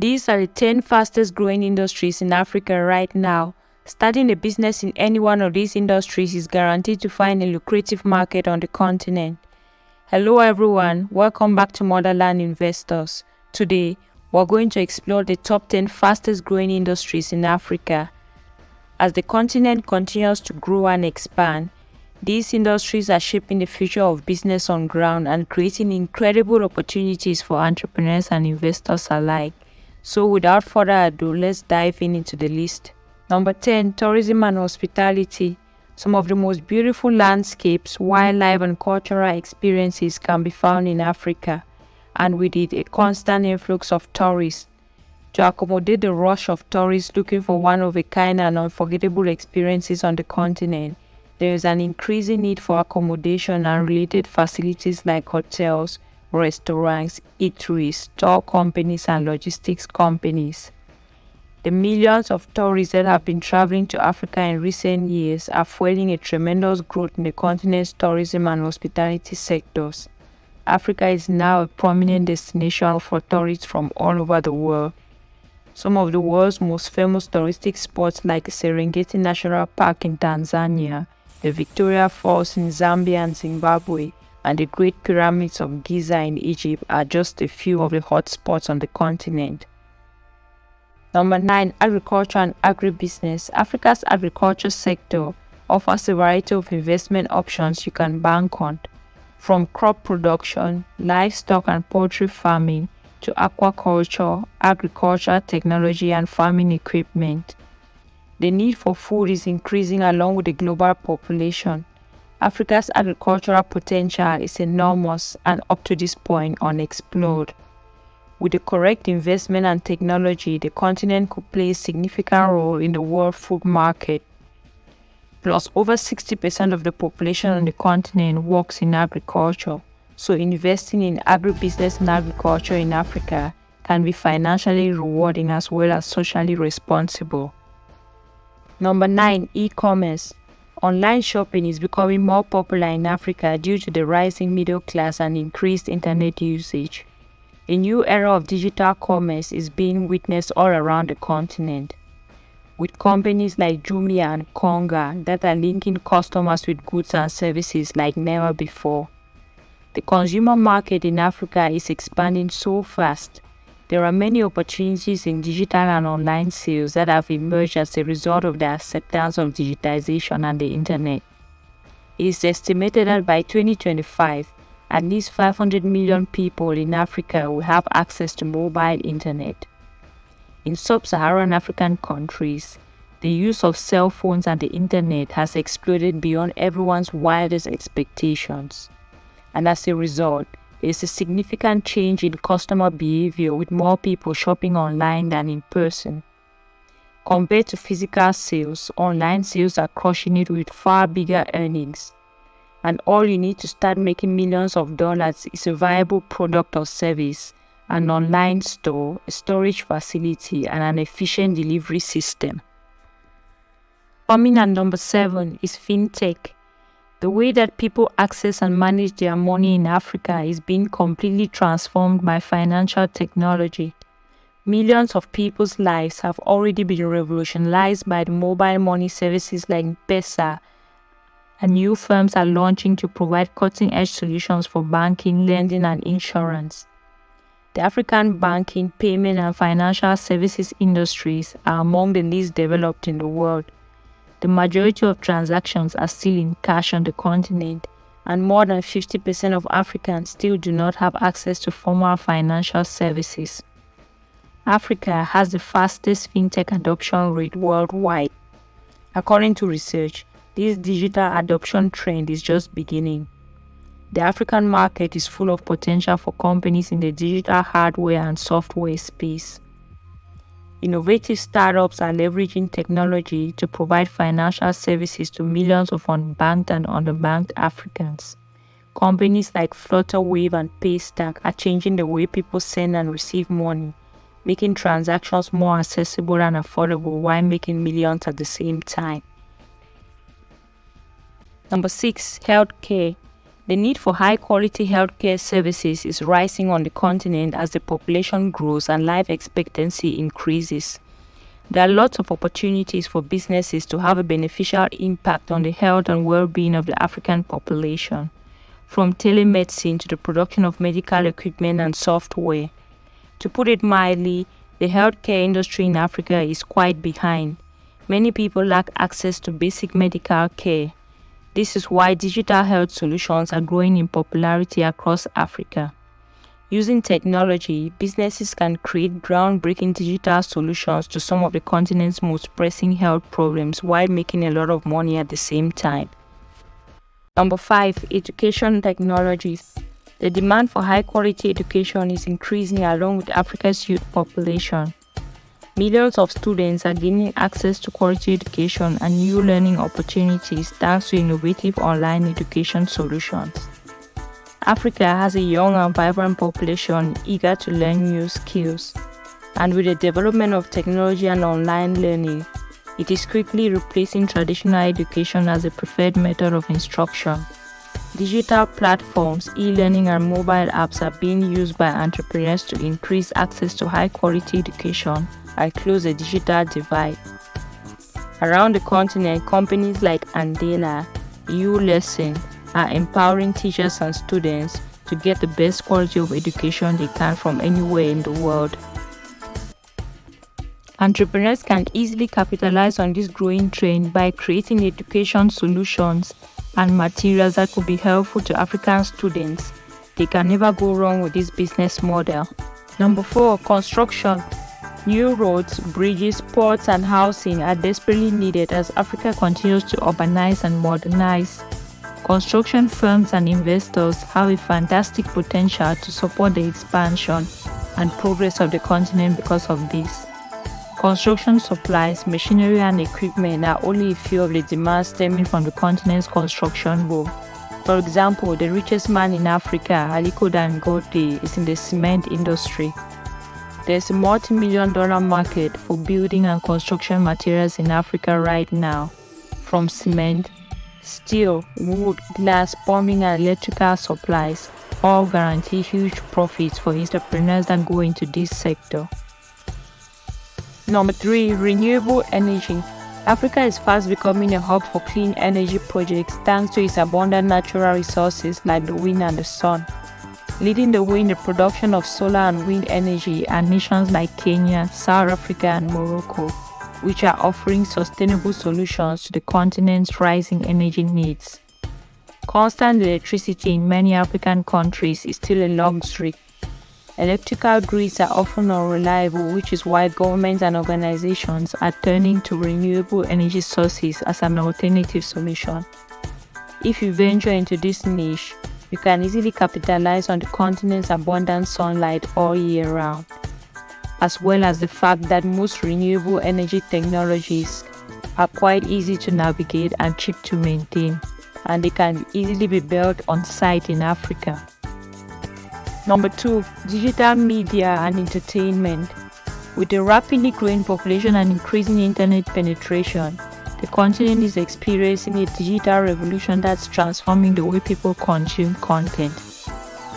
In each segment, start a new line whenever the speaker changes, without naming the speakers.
These are the 10 fastest growing industries in Africa right now. Starting a business in any one of these industries is guaranteed to find a lucrative market on the continent. Hello everyone, welcome back to Motherland Investors. Today, we're going to explore the top 10 fastest growing industries in Africa. As the continent continues to grow and expand, these industries are shaping the future of business on ground and creating incredible opportunities for entrepreneurs and investors alike. So without further ado, let's dive into the list. Number 10, tourism and hospitality. Some of the most beautiful landscapes, wildlife and cultural experiences can be found in Africa, and with it a constant influx of tourists. To accommodate the rush of tourists looking for one-of-a-kind and unforgettable experiences on the continent, there is an increasing need for accommodation and related facilities like hotels, restaurants, eateries, tour companies, and logistics companies. The millions of tourists that have been traveling to Africa in recent years are fueling a tremendous growth in the continent's tourism and hospitality sectors. Africa is now a prominent destination for tourists from all over the world. Some of the world's most famous touristic spots like Serengeti National Park in Tanzania, the Victoria Falls in Zambia and Zimbabwe, and the Great Pyramids of Giza in Egypt are just a few of the hotspots on the continent. Number 9. Agriculture and agribusiness. Africa's agriculture sector offers a variety of investment options you can bank on, from crop production, livestock and poultry farming, to aquaculture, agriculture, technology, and farming equipment. The need for food is increasing along with the global population. Africa's agricultural potential is enormous and up to this point unexplored. With the correct investment and technology, the continent could play a significant role in the world food market. Plus, over 60% of the population on the continent works in agriculture, so investing in agribusiness and agriculture in Africa can be financially rewarding as well as socially responsible. Number 9. E-commerce. Online shopping is becoming more popular in Africa due to the rising middle class and increased internet usage. A new era of digital commerce is being witnessed all around the continent, with companies like Jumia and Konga that are linking customers with goods and services like never before. The consumer market in Africa is expanding so fast. There are many opportunities in digital and online sales that have emerged as a result of the acceptance of digitization and the internet. It is estimated that by 2025, at least 500 million people in Africa will have access to mobile internet. In sub-Saharan African countries, the use of cell phones and the internet has exploded beyond everyone's wildest expectations. And as a result, there is a significant change in customer behavior with more people shopping online than in person. Compared to physical sales, online sales are crushing it with far bigger earnings. And all you need to start making millions of dollars is a viable product or service, an online store, a storage facility, and an efficient delivery system. Coming at number 7 is fintech. The way that people access and manage their money in Africa is being completely transformed by financial technology. Millions of people's lives have already been revolutionized by the mobile money services like M-Pesa, and new firms are launching to provide cutting-edge solutions for banking, lending, and insurance. The African banking, payment, and financial services industries are among the least developed in the world. The majority of transactions are still in cash on the continent, and more than 50% of Africans still do not have access to formal financial services. Africa has the fastest fintech adoption rate worldwide. According to research, this digital adoption trend is just beginning. The African market is full of potential for companies in the digital hardware and software space. Innovative startups are leveraging technology to provide financial services to millions of unbanked and underbanked Africans. Companies like Flutterwave and Paystack are changing the way people send and receive money, making transactions more accessible and affordable while making millions at the same time. Number 6. Healthcare. The need for high-quality healthcare services is rising on the continent as the population grows and life expectancy increases. There are lots of opportunities for businesses to have a beneficial impact on the health and well-being of the African population, from telemedicine to the production of medical equipment and software. To put it mildly, the healthcare industry in Africa is quite behind. Many people lack access to basic medical care. This is why digital health solutions are growing in popularity across Africa. Using technology, businesses can create groundbreaking digital solutions to some of the continent's most pressing health problems while making a lot of money at the same time. Number 5. Education technologies. The demand for high-quality education is increasing along with Africa's youth population. Millions of students are gaining access to quality education and new learning opportunities thanks to innovative online education solutions. Africa has a young and vibrant population eager to learn new skills, and with the development of technology and online learning, it is quickly replacing traditional education as a preferred method of instruction. Digital platforms, e-learning and mobile apps are being used by entrepreneurs to increase access to high-quality education and close the digital divide. Around the continent, companies like Andela, ULesson are empowering teachers and students to get the best quality of education they can from anywhere in the world. Entrepreneurs can easily capitalize on this growing trend by creating education solutions and materials that could be helpful to African students. They can never go wrong with this business model. Number 4. Construction. New roads, bridges, ports, and housing are desperately needed as Africa continues to urbanize and modernize. Construction firms and investors have a fantastic potential to support the expansion and progress of the continent because of this. Construction supplies, machinery, and equipment are only a few of the demands stemming from the continent's construction boom. For example, the richest man in Africa, Aliko Dangote, is in the cement industry. There's a multi-million-dollar market for building and construction materials in Africa right now, from cement, steel, wood, glass, plumbing, and electrical supplies, all guarantee huge profits for entrepreneurs that go into this sector. Number 3. Renewable energy. Africa is fast becoming a hub for clean energy projects thanks to its abundant natural resources like the wind and the sun. Leading the way in the production of solar and wind energy are nations like Kenya, South Africa, and Morocco, which are offering sustainable solutions to the continent's rising energy needs. Constant electricity in many African countries is still a luxury. Electrical grids are often unreliable, which is why governments and organizations are turning to renewable energy sources as an alternative solution. If you venture into this niche, you can easily capitalize on the continent's abundant sunlight all year round, as well as the fact that most renewable energy technologies are quite easy to navigate and cheap to maintain, and they can easily be built on site in Africa. Number 2. Digital media and entertainment. With a rapidly growing population and increasing internet penetration, the continent is experiencing a digital revolution that's transforming the way people consume content.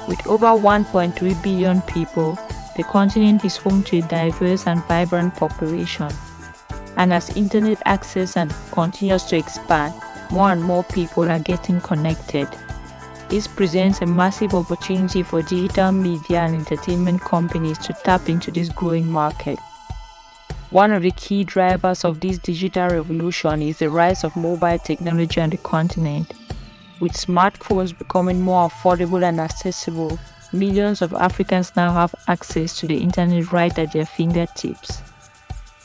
With over 1.3 billion people, the continent is home to a diverse and vibrant population. And as internet access continues to expand, more and more people are getting connected. This presents a massive opportunity for digital media and entertainment companies to tap into this growing market. One of the key drivers of this digital revolution is the rise of mobile technology on the continent. With smartphones becoming more affordable and accessible, millions of Africans now have access to the internet right at their fingertips.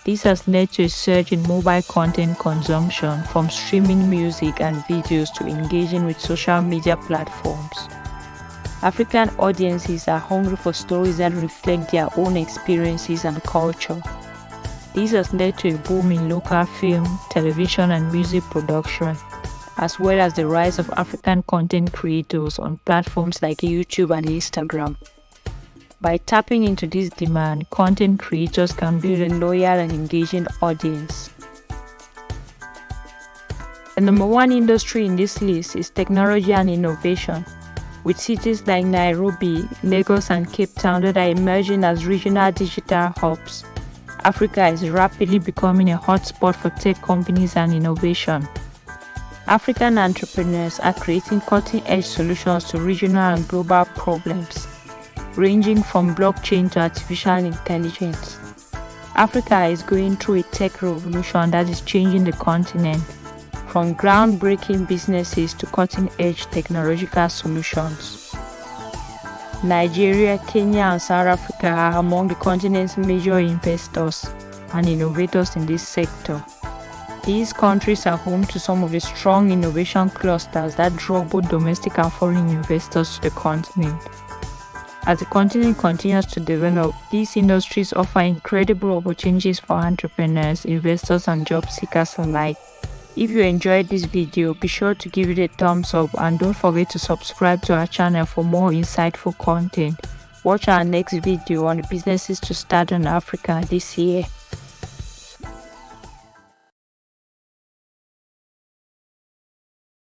This has led to a surge in mobile content consumption, from streaming music and videos to engaging with social media platforms. African audiences are hungry for stories that reflect their own experiences and culture. This has led to a boom in local film, television, and music production, as well as the rise of African content creators on platforms like YouTube and Instagram. By tapping into this demand, content creators can build a loyal and engaging audience. The number 1 industry in this list is technology and innovation. with cities like Nairobi, Lagos, and Cape Town that are emerging as regional digital hubs. Africa is rapidly becoming a hotspot for tech companies and innovation. African entrepreneurs are creating cutting-edge solutions to regional and global problems, ranging from blockchain to artificial intelligence. Africa is going through a tech revolution that is changing the continent, from groundbreaking businesses to cutting-edge technological solutions. Nigeria, Kenya, and South Africa are among the continent's major investors and innovators in this sector. These countries are home to some of the strong innovation clusters that draw both domestic and foreign investors to the continent. As the continent continues to develop, these industries offer incredible opportunities for entrepreneurs, investors, and job seekers alike. If you enjoyed this video, be sure to give it a thumbs up and don't forget to subscribe to our channel for more insightful content. Watch our next video on the businesses to start in Africa this year.